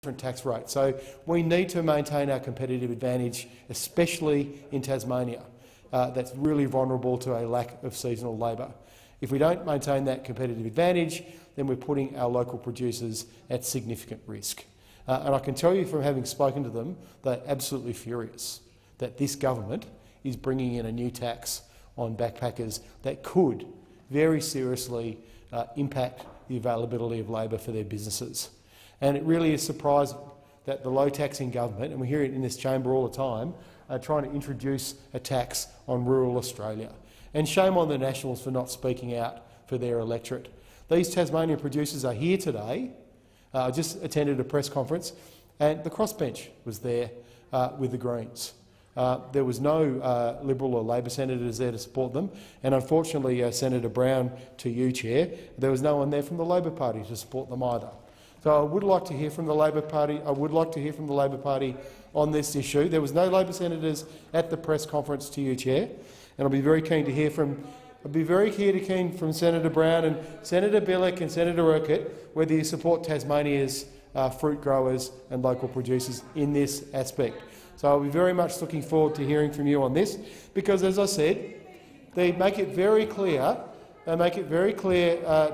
different tax rate. So we need to maintain our competitive advantage, especially in Tasmania. That's really vulnerable to a lack of seasonal labour. If we don't maintain that competitive advantage, then we're putting our local producers at significant risk. And I can tell you from having spoken to them, they're absolutely furious that this government is bringing in a new tax on backpackers that could very seriously impact the availability of labour for their businesses. And it really is surprising that the low-taxing government, and we hear it in this chamber all the time, are trying to introduce a tax on rural Australia. And shame on the Nationals for not speaking out for their electorate. These Tasmanian producers are here today. I just attended a press conference, and the crossbench was there with the Greens. There was no Liberal or Labor senators there to support them, and unfortunately, Senator Brown, to you, Chair, there was no one there from the Labor Party to support them either. So I would like to hear from the Labor Party. I would like to hear from the Labor Party on this issue. There was no Labor senators at the press conference, to you, Chair, and I'll be very keen to hear from. I'd be very keen from Senator Brown and Senator Bilyk and Senator Urquhart whether you support Tasmania's fruit growers and local producers in this aspect. So I'll be very much looking forward to hearing from you on this, because, as I said, they make it very clear.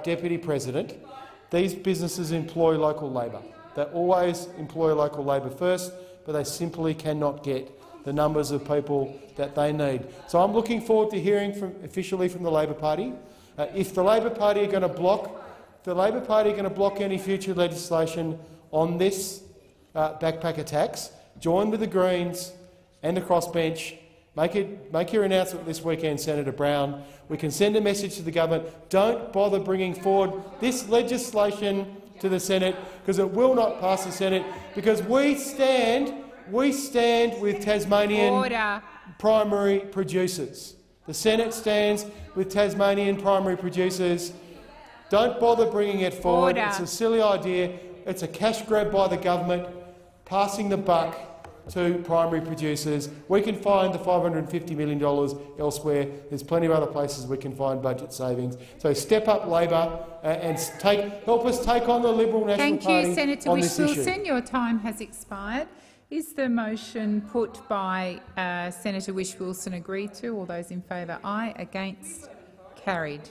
Deputy President, these businesses employ local labour. They always employ local labour first, but they simply cannot get the numbers of people that they need. So I'm looking forward to hearing officially from the Labor Party. If the Labor Party are going to block, any future legislation on this backpacker tax, join with the Greens and the crossbench. Make your announcement this weekend, Senator Brown. We can send a message to the government. Don't bother bringing forward this legislation to the Senate, because it will not pass the Senate, because we stand with Tasmanian primary producers. The Senate stands with Tasmanian primary producers. Don't bother bringing it forward. It's a silly idea. It's a cash grab by the government, passing the buck to primary producers. We can find the $550 million elsewhere. There's plenty of other places we can find budget savings. So step up Labor and help us take on the Liberal National Party. Thank you, Senator Whish-Wilson. Your time has expired. Is the motion put by Senator Whish-Wilson agreed to? All those in favour? Aye. Against? Carried.